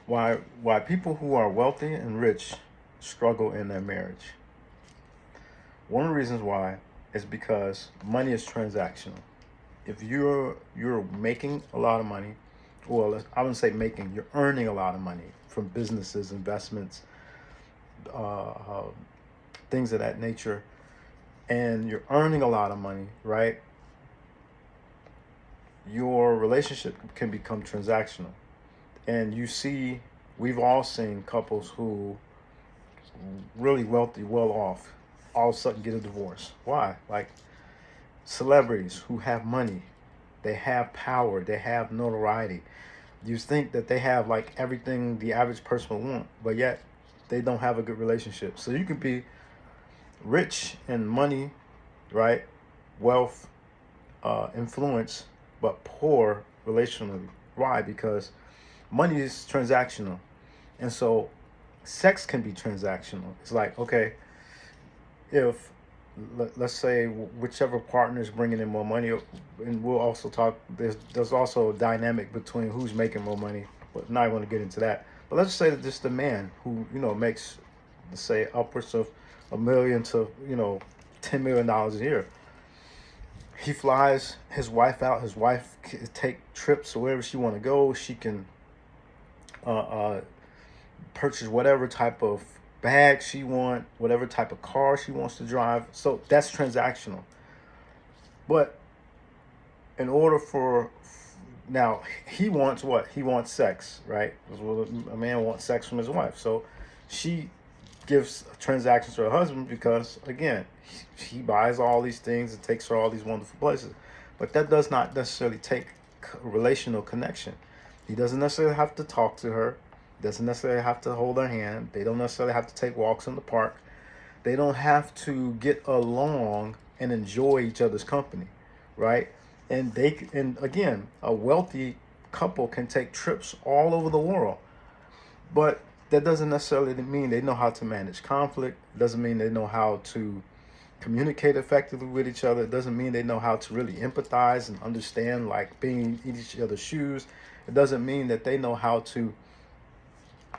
Why people who are wealthy and rich struggle in their marriage. One of the reasons why is because money is transactional. If you're making a lot of money, well, I wouldn't say making, you're earning a lot of money from businesses, investments, uh, things of that nature, and you're earning a lot of money, right? Your relationship can become transactional. And you see, we've all seen couples who really wealthy, well off, all of a sudden get a divorce. Why? Like celebrities who have money, they have power, they have notoriety. You think that they have like everything the average person would want, but yet they don't have a good relationship. So you could be rich in money, right? Wealth, influence, but poor relationally. Why? Because money is transactional. And so sex can be transactional. It's like, okay, if let's say whichever partner is bringing in more money, and we'll also talk. There's also a dynamic between who's making more money, but now I want to get into that. But let's say that just the man who makes, let's say, upwards of a million to $10 million a year. He flies his wife out. His wife can take trips wherever she want to go. She can uh, uh, purchase whatever type of bag she want, whatever type of car she wants to drive. So that's transactional. But in order for now, he wants what? He wants sex, right? A man wants sex from his wife. So she gives transactions to her husband because, again, he buys all these things and takes her all these wonderful places. But that does not necessarily take relational connection. He doesn't necessarily have to talk to her, doesn't necessarily have to hold her hand. They don't necessarily have to take walks in the park. They don't have to get along and enjoy each other's company, right? And again, a wealthy couple can take trips all over the world, but that doesn't necessarily mean they know how to manage conflict. It doesn't mean they know how to communicate effectively with each other. It doesn't mean they know how to really empathize and understand, like being in each other's shoes. It doesn't mean that they know how to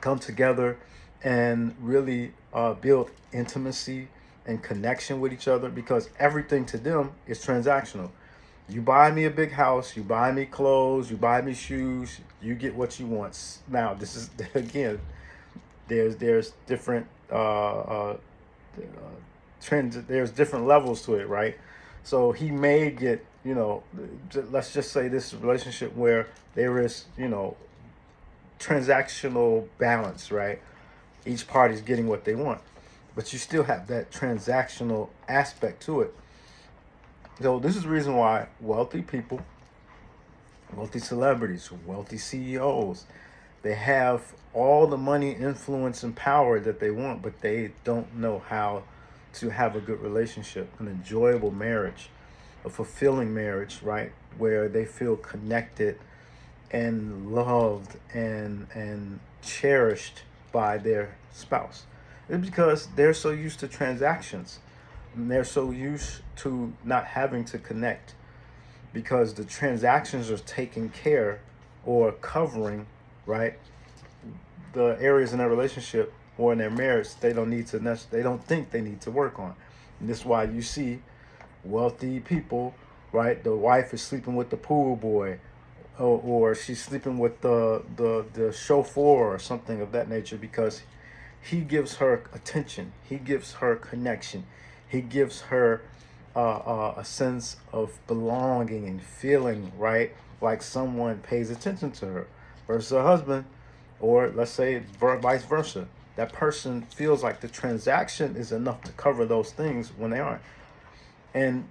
come together and really build intimacy and connection with each other, because everything to them is transactional. You buy me a big house, you buy me clothes, you buy me shoes, you get what you want. Now, this is again, there's different trends. There's different levels to it, right? So he may get, let's just say this relationship where there is, transactional balance, right? Each party's getting what they want, but you still have that transactional aspect to it. So this is the reason why wealthy people, wealthy celebrities, wealthy CEOs, they have all the money, influence, and power that they want, but they don't know how to have a good relationship, an enjoyable marriage, a fulfilling marriage, right? Where they feel connected and loved and cherished by their spouse. It's because they're so used to transactions. And they're so used to not having to connect, because the transactions are taking care or covering, right, the areas in their relationship or in their marriage they don't need to they don't think they need to work on. And this is why you see wealthy people, right? The wife is sleeping with the pool boy, or she's sleeping with the chauffeur or something of that nature, because he gives her attention, he gives her connection, he gives her a sense of belonging and feeling, right? Like someone pays attention to her, versus a husband, or let's say vice versa. That person feels like the transaction is enough to cover those things when they aren't. And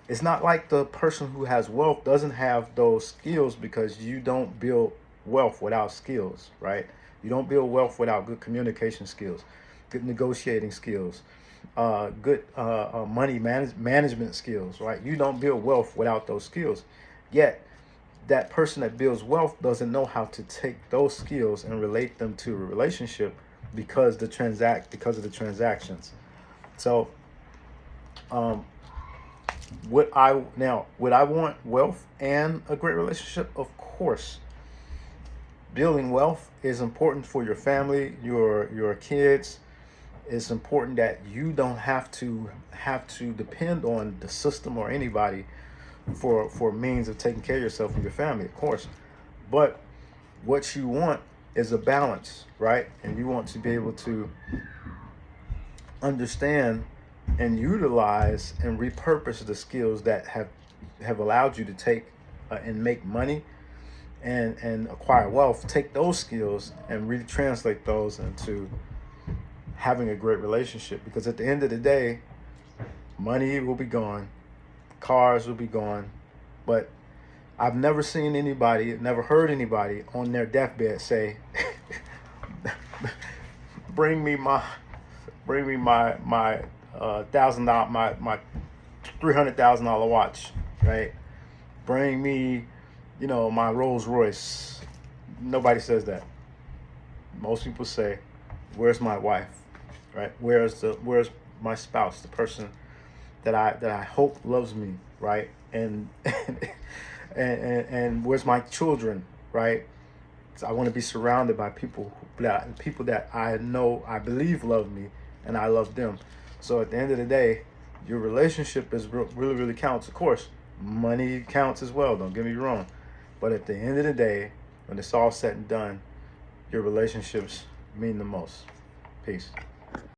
it's not like the person who has wealth doesn't have those skills, because you don't build wealth without skills, right? You don't build wealth without good communication skills, good negotiating skills, good money management skills, right? You don't build wealth without those skills. Yet, that person that builds wealth doesn't know how to take those skills and relate them to a relationship, because of the transactions. So, um, would I want wealth and a great relationship? Of course. building wealth is important for your family, your kids. It's important that you don't have to depend on the system or anybody for means of taking care of yourself and your family, of course. But what you want is a balance, right? And you want to be able to understand and utilize and repurpose the skills that have allowed you to take and make money and acquire wealth. Take those skills and really translate those into having a great relationship, because at the end of the day, money will be gone, cars will be gone, but I've never seen anybody, never heard anybody on their deathbed say, "Bring me my $1,000, my $300,000 watch, right? Bring me, my Rolls Royce." Nobody says that. Most people say, "Where's my wife?" Right? Where's my spouse, the person that I hope loves me, right? And and where's my children, right? So I want to be surrounded by people that I know, I believe love me, and I love them. So at the end of the day, your relationship is really, really counts. Of course, money counts as well. Don't get me wrong, but at the end of the day, when it's all said and done, your relationships mean the most. Peace.